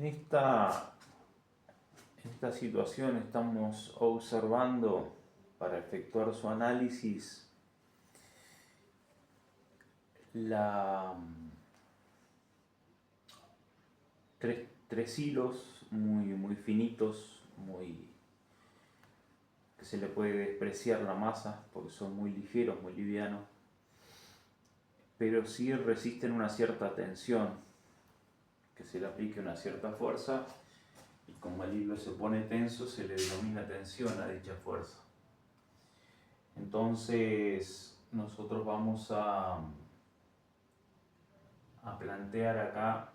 En esta situación estamos observando para efectuar su análisis la, tres hilos muy finitos, que se le puede despreciar la masa porque son muy ligeros, muy livianos, pero sí resisten una cierta tensión, que se le aplique una cierta fuerza, y como el hilo se pone tenso se le denomina tensión a dicha fuerza. Entonces nosotros vamos a plantear acá,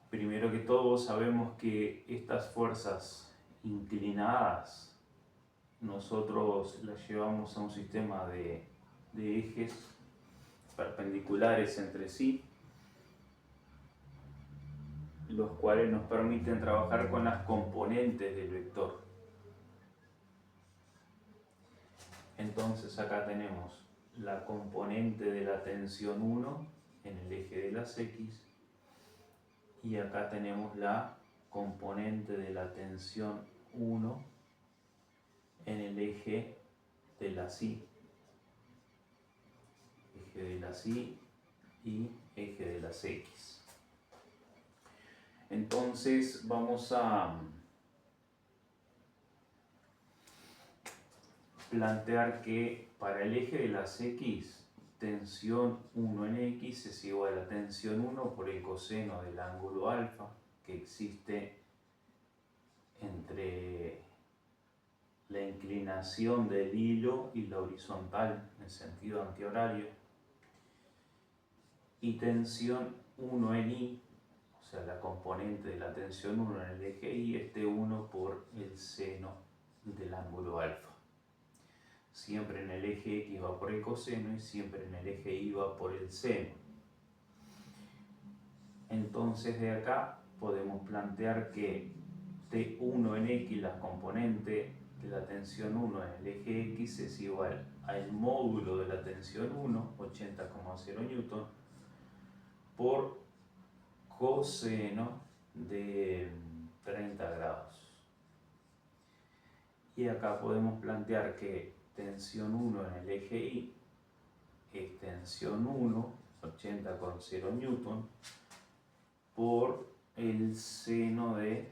primero que todo sabemos que estas fuerzas inclinadas nosotros las llevamos a un sistema de ejes perpendiculares entre sí, los cuales nos permiten trabajar con las componentes del vector. Entonces acá tenemos la componente de la tensión 1 en el eje de las X, y acá tenemos la componente de la tensión 1 en el eje de las Y. Eje de las Y y eje de las X. Entonces vamos a plantear que para el eje de las X, tensión 1 en X es igual a tensión 1 por el coseno del ángulo alfa que existe entre la inclinación del hilo y la horizontal en sentido antihorario, y tensión 1 en Y, o sea la componente de la tensión 1 en el eje Y, este 1 por el seno del ángulo alfa. Siempre en el eje X va por el coseno y siempre en el eje Y va por el seno. Entonces de acá podemos plantear que T1 en X, la componente de la tensión 1 en el eje X, es igual al módulo de la tensión 1, 80,0 newton, por coseno de 30 grados. Y acá podemos plantear que tensión 1 en el eje Y es tensión 1, 80,0 newton, por el seno de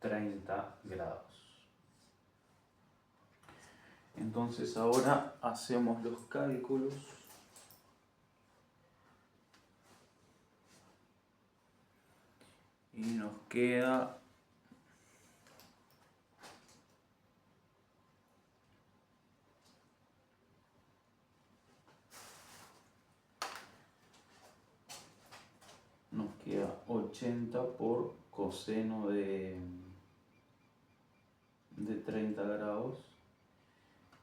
30 grados. Entonces ahora hacemos los cálculos. Y nos queda nos queda 80 por coseno de 30 grados,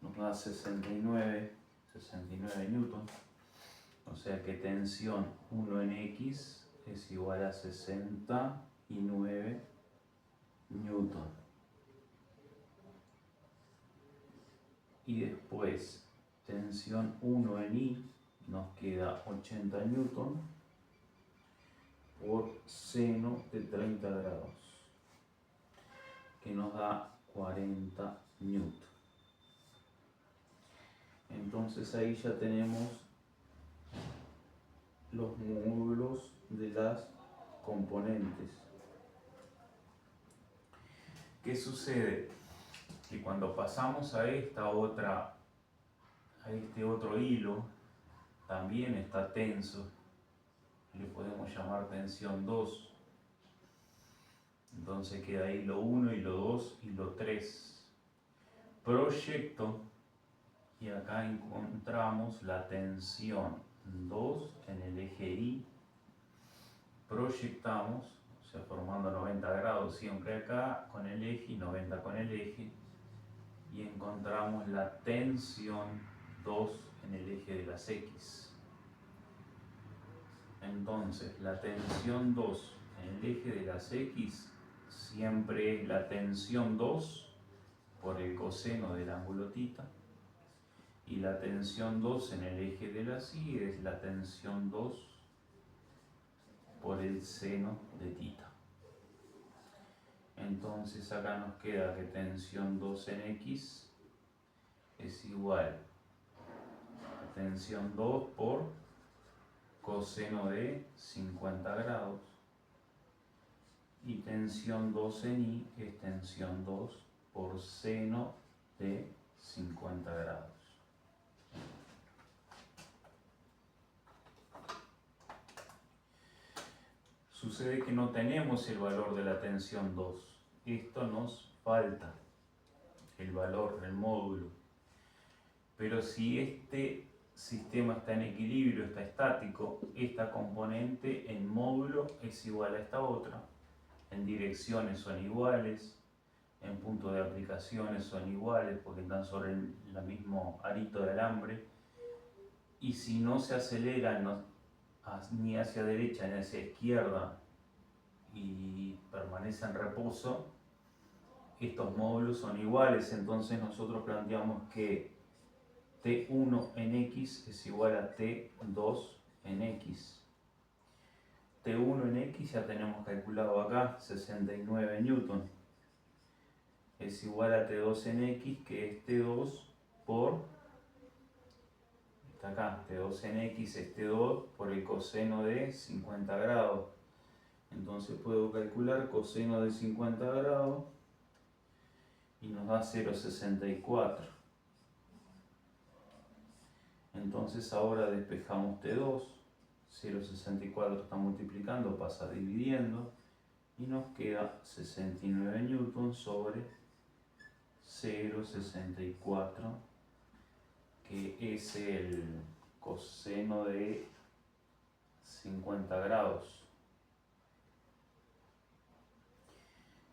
nos da 69 newton, o sea que tensión 1 en X es igual a 69 newton. Y después tensión 1 en Y nos queda 80 newton por seno de 30 grados, que nos da 40 newton. Entonces ahí ya tenemos los módulos de las componentes. ¿Qué sucede? Que cuando pasamos a este otro hilo, también está tenso, le podemos llamar tensión 2. Entonces queda hilo 1, hilo 2, hilo 3. Proyecto, y acá encontramos la tensión 2 en el eje Y. Proyectamos, o sea, formando 90 grados siempre acá con el eje y 90 con el eje, y encontramos la tensión 2 en el eje de las X. Entonces la tensión 2 en el eje de las X siempre es la tensión 2 por el coseno del ángulo θ, y la tensión 2 en el eje de las Y es la tensión 2 por el seno de tita. Entonces acá nos queda que tensión 2 en X es igual a tensión 2 por coseno de 50 grados y tensión 2 en Y es tensión 2 por seno de 50 grados. Sucede que no tenemos el valor de la tensión 2. Esto nos falta, el valor del módulo. Pero si este sistema está en equilibrio, está estático, esta componente en módulo es igual a esta otra. En direcciones son iguales, en punto de aplicaciones son iguales porque están sobre el mismo arito de alambre. Y si no se aceleran ni hacia derecha ni hacia izquierda y permanece en reposo, estos módulos son iguales. Entonces nosotros planteamos que T1 en X es igual a T2 en X. T1 en X ya tenemos calculado acá, 69 Newton. Es igual a T2 en X, que es T2 por, está acá, T2 en X es T2 por el coseno de 50 grados. Entonces puedo calcular coseno de 50 grados y nos da 0,64. Entonces ahora despejamos T2, 0,64 está multiplicando, pasa dividiendo y nos queda 69 Newton sobre 0,64, que es el coseno de 50 grados.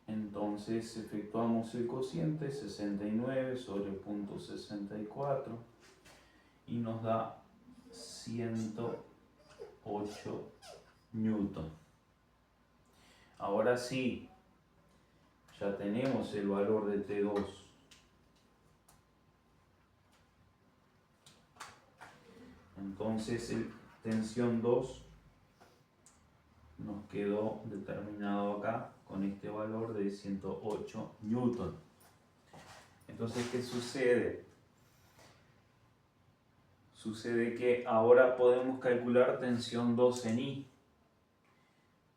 Entonces efectuamos el cociente, 69 sobre 0,64 y nos da 108 Newton. Ahora sí, ya tenemos el valor de T2. Entonces tensión 2 nos quedó determinado acá con este valor de 108 Newton. Entonces, ¿qué sucede? Sucede que ahora podemos calcular tensión 2 en Y,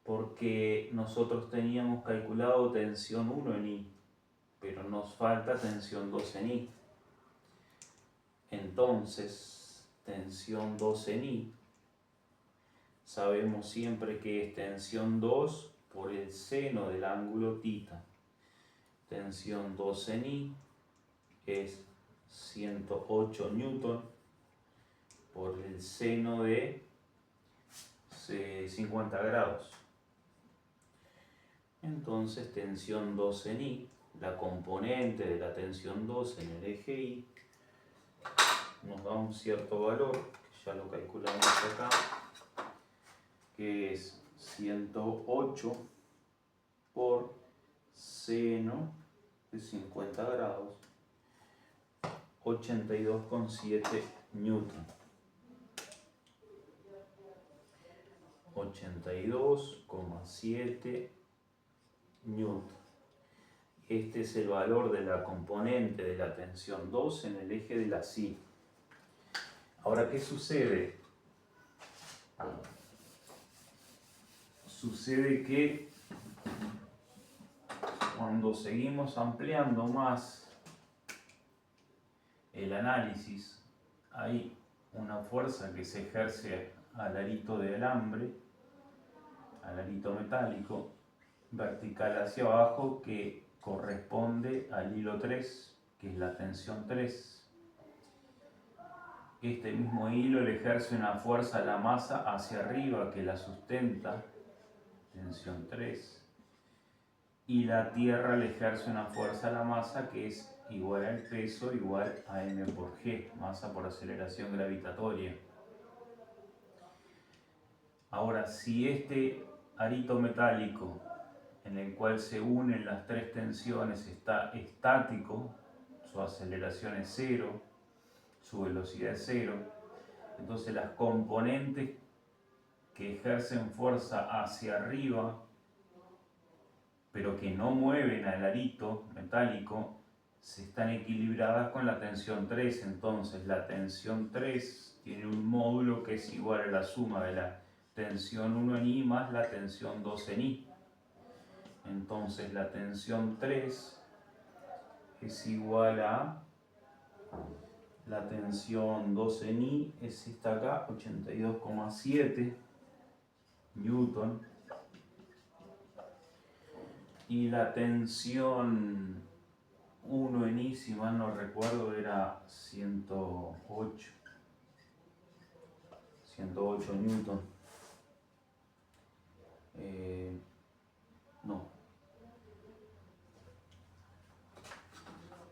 porque nosotros teníamos calculado tensión 1 en Y, pero nos falta tensión 2 en Y. Entonces, tensión 2 en Y, sabemos siempre que es tensión 2 por el seno del ángulo θ. Tensión 2 en Y es 108 Newton por el seno de 50 grados. Entonces tensión 2 en Y, la componente de la tensión 2 en el eje Y, nos da un cierto valor, que ya lo calculamos acá, que es 108 por seno de 50 grados, 82,7 Newton. 82,7 Newton. Este es el valor de la componente de la tensión 2 en el eje de la Y. Ahora, ¿qué sucede? Sucede que cuando seguimos ampliando más el análisis, hay una fuerza que se ejerce al arito de alambre, al arito metálico, vertical hacia abajo, que corresponde al hilo 3, que es la tensión 3. Este mismo hilo le ejerce una fuerza a la masa hacia arriba que la sustenta, tensión 3. Y la Tierra le ejerce una fuerza a la masa que es igual al peso igual a m por g, masa por aceleración gravitatoria. Ahora, si este arito metálico en el cual se unen las tres tensiones está estático, su aceleración es 0, su velocidad es 0, entonces las componentes que ejercen fuerza hacia arriba, pero que no mueven al arito metálico, se están equilibradas con la tensión 3. Entonces la tensión 3 tiene un módulo que es igual a la suma de la tensión 1 en I más la tensión 2 en I. Entonces la tensión 3 es igual a la tensión 2 en I, es esta acá, 82,7 newton. Y la tensión 1 en I, si mal no recuerdo, era 108 newton. No.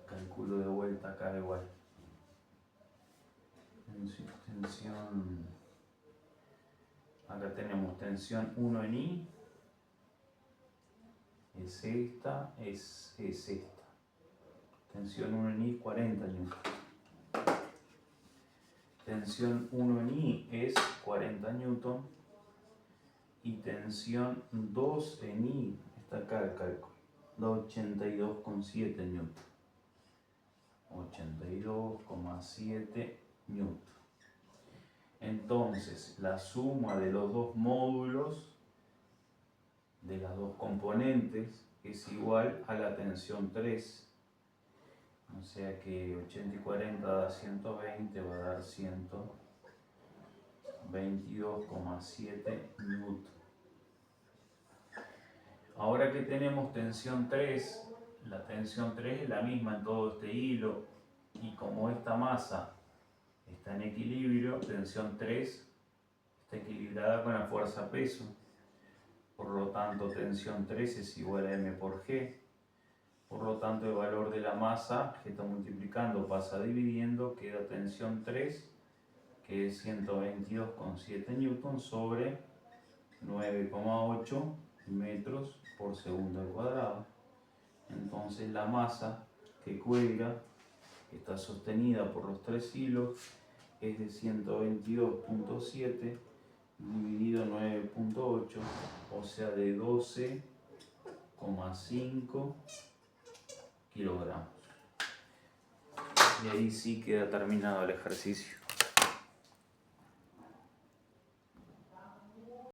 Calculo de vuelta acá igual. Tensión. Acá tenemos tensión 1 en I. Es esta, es esta. Tensión 1 en I, 40 newton. Tensión 1 en I es 40 newton. Y tensión 2 en I, está acá el cálculo, da 82,7 newton. 82,7 newton. Entonces, la suma de los dos módulos, de las dos componentes, es igual a la tensión 3. O sea que 80 y 40 da 120, va a dar 122,7 newton. Ahora que tenemos tensión 3, la tensión 3 es la misma en todo este hilo, y como esta masa está en equilibrio, tensión 3 está equilibrada con la fuerza peso. Por lo tanto, tensión 3 es igual a m por g. Por lo tanto, el valor de la masa que está multiplicando pasa dividiendo, queda tensión 3, que es 122,7 newton sobre 9,8 metros por segundo al cuadrado. Entonces la masa que cuelga, que está sostenida por los tres hilos, es de 122,7 dividido 9,8, o sea de 12,5 kilogramos. Y ahí sí queda terminado el ejercicio.